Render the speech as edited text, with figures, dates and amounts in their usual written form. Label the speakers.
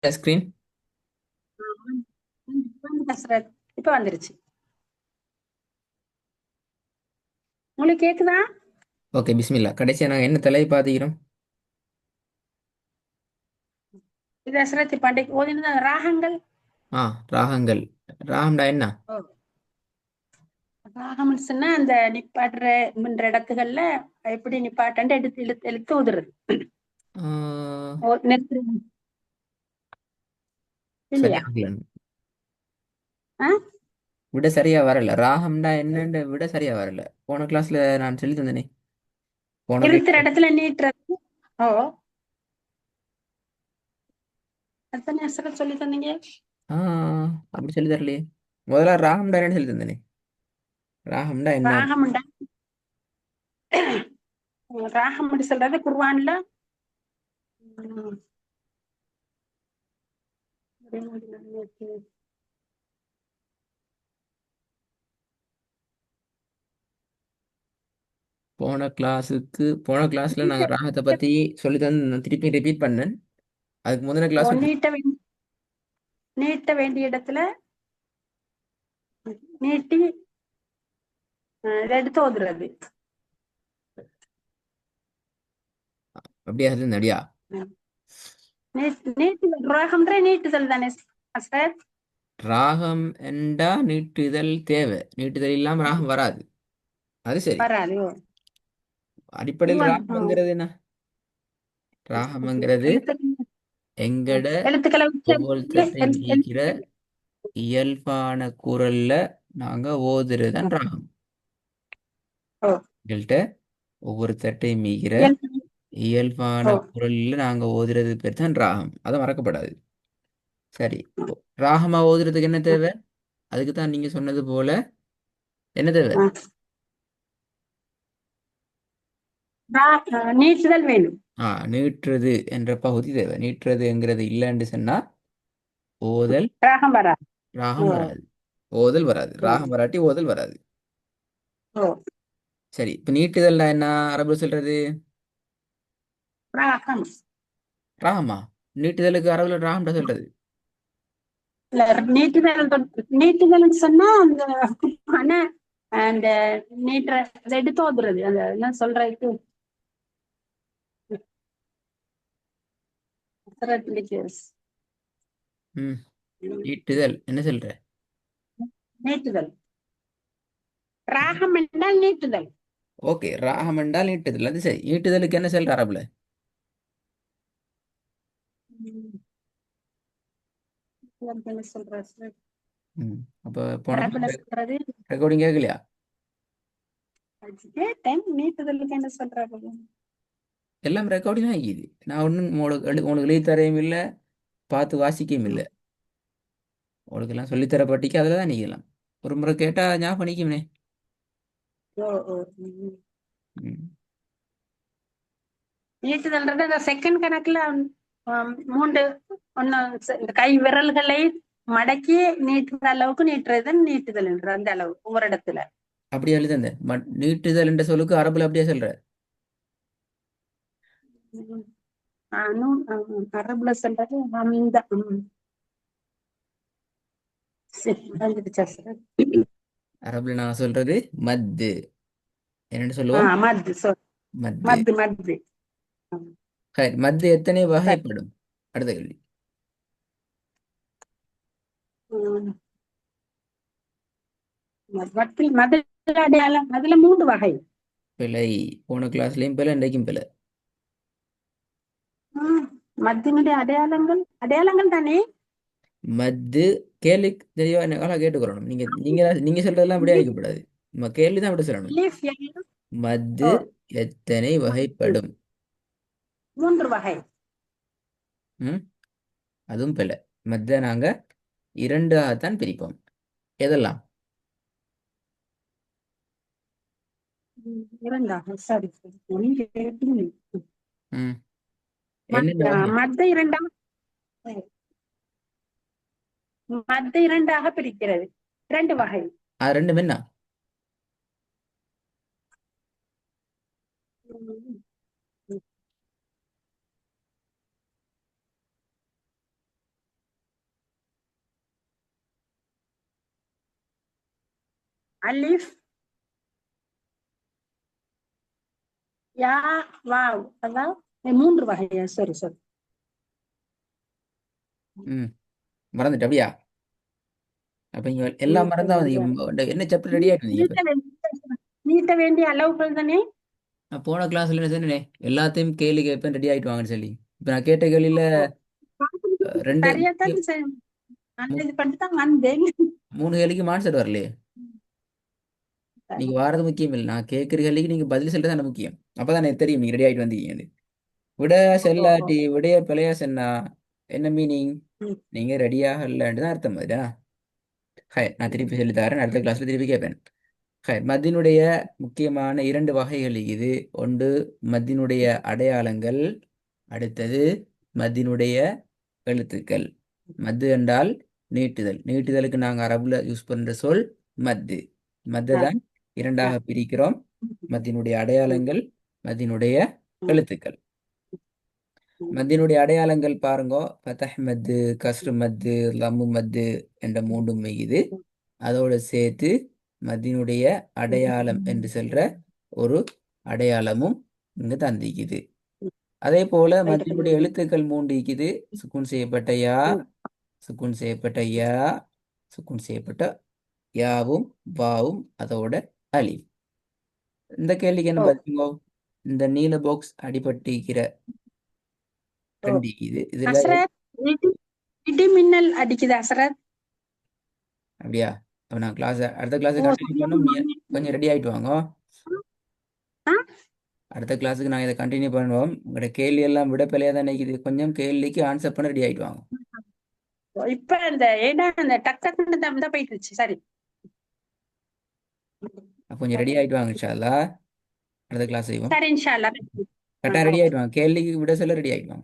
Speaker 1: Screen.
Speaker 2: Hazrat இப்ப வந்துருச்சு. உங்களுக்கு கேக்குதா?
Speaker 1: ஓகே, பிஸ்மில்லா. கடைசியா நாங்கள் என்ன தலை பாத்துக்கிறோம்?
Speaker 2: இது ஹஸ்ரத் இப்ப அன்றைக்கு ஓதின ராகங்கள்.
Speaker 1: ஆ, ராகங்கள். ராகம்டா என்ன?
Speaker 2: ஓ, ராகம்னு சொன்னா அந்த நிப்பாட்டுற இடத்துகள்ல எப்படி நிப்பாட்டன்ட்டு எடுத்து இழுத்து இழுத்து ஊதுறது.
Speaker 1: ஆ,
Speaker 2: நிறுத்துறது இல்லையா?
Speaker 1: சரியா வரல.
Speaker 2: ஆ?
Speaker 1: விட சரியா வரல. ராகம்டா என்னன்னு விட சரியா வரல. போன கிளாஸ்ல நான் சொல்லி தந்தேனே. போன
Speaker 2: நிறுத்துற
Speaker 1: கிளாஸ்.
Speaker 2: இடத்துல நீட்டுறது. ஓ, அத்தனை ஹஸ்ரத் சொல்லி தந்தீங்க.
Speaker 1: ஆ, அப்படி சொல்லி தரலையே. முதல்ல ராகம்டா என்னன்னு சொல்லி தந்தேனே. ராகம்டா என்ன?
Speaker 2: ராகம்டா ராகம் சொல்றது குர்ஆன்ல. ம்,
Speaker 1: போன கிளாஸ்ல நாங்கள் ராகத்தை பத்தி சொல்லி தந்து நான் திருப்பி ரிப்பீட் பண்ணேன். அதுக்கு முந்தின
Speaker 2: ஓ,
Speaker 1: கிளாஸ்.
Speaker 2: நீட்ட வேண்டிய இடத்துல நீட்டி இதை எடுத்து ஓதுறது.
Speaker 1: அப்படியா இருந்து நடியா?
Speaker 2: நீட்டுதல் ராகம்ன்ற நீட்டுதல் தானே ஹஸ்ரத்?
Speaker 1: ராகம் என்றா நீட்டுதல் தேவை. நீட்டுதல் இல்லாம ராகம் வராது. அது சரி.
Speaker 2: வராது. ஓ,
Speaker 1: அடிப்படையில் ராகம்ங்கிறது என்ன? ராகம்ங்கிறது
Speaker 2: எழுத்துக்கள்.
Speaker 1: எங்கட
Speaker 2: எழுத்துக்களை
Speaker 1: ஒவ்வொருத்தட்டையும் நீக்கிற இயல்பான குரல்ல நாங்க ஓதுறதுதான் ராகம்.
Speaker 2: ஓ,
Speaker 1: எங்கள்கிட்ட ஒவ்வொருத்தட்டையும் மீகிற
Speaker 2: எழுத்து-
Speaker 1: இயல்பான
Speaker 2: ஓ,
Speaker 1: குரல்ல நாங்க ஓதுறது பேர் தான் ராகம். அதை மறக்கப்படாது. சரி. ராகமா ஓதுறதுக்கு என்ன தேவை? அதுக்கு தான் நீங்க சொன்னது போல என்ன தேவை?
Speaker 2: ஆ. நீட்டுதல் வேணும்.
Speaker 1: நீட்டுறது என்ற பகுதி தேவை. நீட்டுறதுங்கிறது இல்லைன்னு சொன்னா ஓதல்
Speaker 2: ராகம் வராது. ஓ,
Speaker 1: ராகம் வராது. ஓதல் வராது.
Speaker 2: ஓ,
Speaker 1: ராகம் வராட்டி ஓதல் வராது.
Speaker 2: ஓ,
Speaker 1: சரி, இப்ப நீட்டுதல்னா என்ன? அரபுல சொல்றது
Speaker 2: ராகம்.
Speaker 1: ராகமா? நீட்டுதலுக்கு அரபுல ராகம்டா சொல்றது.
Speaker 2: இல்ல, நீட்டுதல் சொன்னா அந்த ஆனா அந்த நீட்டுற அதை எடுத்து ஓதுறது அந்த என்ன சொல்றதுக்கு ஹஸ்ரத்
Speaker 1: ம். நீட்டுதல் என்ன சொல்ற?
Speaker 2: நீட்டுதல். ராகம் என்றால் நீட்டுதல்.
Speaker 1: ஓகே, ராகம் என்றால் நீட்டுதல். அது சரி. நீட்டுதலுக்கு என்ன சொல்ற அரபுல?
Speaker 2: ம், என்ன சொல்ற ஹஸ்ரத்?
Speaker 1: ம். அப்ப போன
Speaker 2: அரபுல சொல்றது
Speaker 1: ரெக்கார்டிங் கேட்கலையா?
Speaker 2: கேட்டேன். நீட்டுதலுக்கு என்ன சொல்றாரு?
Speaker 1: எல்லாம் ரெக்கார்டிங் தான் ஆகிக்குது. நான் ஒன்றும் உங்களுக்கு எழுதி தரையும் இல்லை, பார்த்து வாசிக்கவும் இல்லை. உங்களுக்கு எல்லாம் சொல்லித்தர பட்டிக்கு அதில் தான் நீக்கலாம். ஒரு முறை கேட்டா ஞாபகம் பண்ணிக்குமே.
Speaker 2: ஓ, ஓ, ம்.
Speaker 1: ம்.
Speaker 2: நீட்டுதல்ன்றது அந்த செகண்ட் கணக்குல மூன்று ஒன்னு இந்த கை விரல்களை மடக்கி நீட்டுற அளவுக்கு நீட்டுறது நீட்டுதல் என்ற அந்த அளவு ஒவ்வொரு இடத்துல.
Speaker 1: அப்படியே எழுதுந்த நீட்டுதல் என்ற சொல்லுக்கு அரபுல அப்படியே சொல்ற.
Speaker 2: ம். அரபுல சொல்றது ஹமீதா. சரி, வந்துடுச்சா சார்?
Speaker 1: அரபுல நான் சொல்றது மத்து. என்னன்னு சொல்லுவோம்?
Speaker 2: மத்து சொல்.
Speaker 1: மத்து.
Speaker 2: மத்து மத்து.
Speaker 1: சரி, மத்து எத்தனை
Speaker 2: சரி.
Speaker 1: வகைப்படும்? அடுத்த கேள்வி.
Speaker 2: ம். மத்தில் மது அடையாளம் அதுல மூன்று வகை.
Speaker 1: பிழை. போன கிளாஸ்லயும் பிழை, இன்றைக்கும் பிழை.
Speaker 2: ம். மத்தினுடைய அடையாளங்கள் அடையாளங்கள் தானே.
Speaker 1: மத்து. கேள்வி தெளிவா என்ன கேட்டுக்கிறோம். நீங்க நீங்க நீங்க சொல்றதெல்லாம் அப்படியே ஆகிக்கூடாது. நம்ம கேள்வி தான் அப்படி சொல்லணும்.
Speaker 2: Leaf yellow.
Speaker 1: மத்து
Speaker 2: ஓ,
Speaker 1: எத்தனை
Speaker 2: மத்து
Speaker 1: வகைப்படும்?
Speaker 2: மூன்று வகை.
Speaker 1: ம். அதுவும் பிழை. மத்தை நாங்க இரண்டாகத்தான் பிரிப்போம். எதெல்லாம்?
Speaker 2: இரண்டாக சரி சரி. நீங்க கேட்டீங்க.
Speaker 1: ம். என்னென்ன வகை?
Speaker 2: மத்த இரண்டாக மத்த இரண்டாக பிரிக்கிறது. இரண்டு வகை.
Speaker 1: அது ரெண்டும் என்ன?
Speaker 2: ம். அலிஃப், யா, வாவ். அதான் மூன்று வகையா? சரி சரி.
Speaker 1: ம், மறந்துட்டு அப்படியா? அப்ப இங்க எல்லாம்
Speaker 2: நீட்ட
Speaker 1: மறந்தா
Speaker 2: வேண்டிய
Speaker 1: என்ன சாப்டர் ரெடி ஆயிட்டு வந்தீங்க அப்ப?
Speaker 2: நீட்ட வேண்டிய நீட்ட வேண்டிய அளவுகள் தானே.
Speaker 1: நான் போன கிளாஸ்ல என்ன சொன்னேனே, எல்லாத்தையும் கேள்வி கேட்பேன் ரெடி ஆயிட்டு வாங்கன்னு சொல்லி. இப்ப நான் கேட்ட கேள்வியில
Speaker 2: ஓ,
Speaker 1: ரெண்டு
Speaker 2: சரியா தான் நான் இது பண்ணிட்டு தான் வந்தேன்.
Speaker 1: மூணு கேள்விக்கு ஆன்சர் வரலையே. நீங்க வாரது முக்கியம் இல்லை, நான் கேட்கிற கேள்விக்கு நீங்க பதில் சொல்றது தானே முக்கியம். அப்பதான் எனக்கு தெரியும் நீங்க ரெடி ஆயிட்டு வந்தீங்கன்னு. விட
Speaker 2: ஓ, ஓ.
Speaker 1: செல்லாட்டி விடைய பிழையா சொன்னா என்ன மீனிங்?
Speaker 2: ம்,
Speaker 1: நீங்க ரெடியாக இல்லைன்னு தான் அர்த்தம் அதுடா. ஹை, நான் திருப்பி சொல்லி தரேன், அடுத்த கிளாஸ்ல திருப்பி கேட்பேன். ஹை, மத்தினுடைய முக்கியமான இரண்டு வகைகள் இது. ஒன்று மத்தினுடைய அடையாளங்கள், அடுத்தது மத்தினுடைய எழுத்துக்கள். மத்து என்றால் நீட்டுதல். நீட்டுதலுக்கு நாங்கள் அரபுல யூஸ் பண்ற சொல் மத்து. மத்தை
Speaker 2: ஆ,
Speaker 1: தான்
Speaker 2: ஆ,
Speaker 1: இரண்டாக பிரிக்கிறோம். மத்தினுடைய
Speaker 2: ம்,
Speaker 1: அடையாளங்கள், மத்தினுடைய
Speaker 2: ம்,
Speaker 1: எழுத்துக்கள்.
Speaker 2: ம்,
Speaker 1: மத்தினுடைய அடையாளங்கள் பாருங்கோ, ஃபதஹ் மத்து, கஸ்ர் மத்து, லம்மு மத்து என்ற மூன்றும் இது. அதோடு சேர்த்து மத்தினுடைய அடையாளம் என்று சொல்ற ஒரு அடையாளமும் இங்கு தந்திக்குது. அதே போல
Speaker 2: இருக்குது.
Speaker 1: மத்தினுடைய எழுத்துக்கள் மூன்று இருக்குது. சுக்குன் செய்யப்பட்ட யா,
Speaker 2: ம்,
Speaker 1: சுக்குன் செய்யப்பட்ட யா, சுக்குன் செய்யப்பட்ட யாவும் வாவும் அதோட அலிஃப். இந்த கேள்விக்கு என்ன
Speaker 2: ஓ,
Speaker 1: பதிலுங்கோ? இந்த நீல பாக்ஸ் அடிபட்டிருக்கிற
Speaker 2: ஓ.
Speaker 1: ரெண்டு இது இதுல
Speaker 2: அசரத், இடி இடி மின்னல் அடிக்குது அசரத்.
Speaker 1: அப்படியா? அப்ப நான் கிளாஸ் அடுத்த கிளாஸ்
Speaker 2: ஓ,
Speaker 1: கண்டினியூ
Speaker 2: சரியான
Speaker 1: பண்ணோம்.
Speaker 2: மணி.
Speaker 1: கொஞ்சம் ரெடி ஆயிட்டு வாங்க.
Speaker 2: ஆ,
Speaker 1: அடுத்த கிளாஸுக்கு நாங்கள் இதை கண்டினியூ பண்ணுவோம். உங்களோட கேள்வி எல்லாம் விட பிள்ளையா தான் நினைக்குது. கொஞ்சம் கேள்விக்கு ஆன்சர் பண்ண ரெடி ஆயிட்டு வாங்க.
Speaker 2: இப்ப அந்த ஏடா அந்த டக் டக்குன்னு தான் போயிட்டுருச்சு. சரி.
Speaker 1: அப்ப கொஞ்சம் ரெடி ஆயிட்டு வாங்க இன்ஷா அல்லாஹ். அடுத்த கிளாஸ் செய்வோம்.
Speaker 2: சரி, இன்ஷா அல்லாஹ்.
Speaker 1: கரெக்டாக ரெடி
Speaker 2: ஓகே.
Speaker 1: ஆயிட்டு வாங்க. கேள்விக்கு விட சொல்ல ரெடி ஆயிட்டு வாங்க.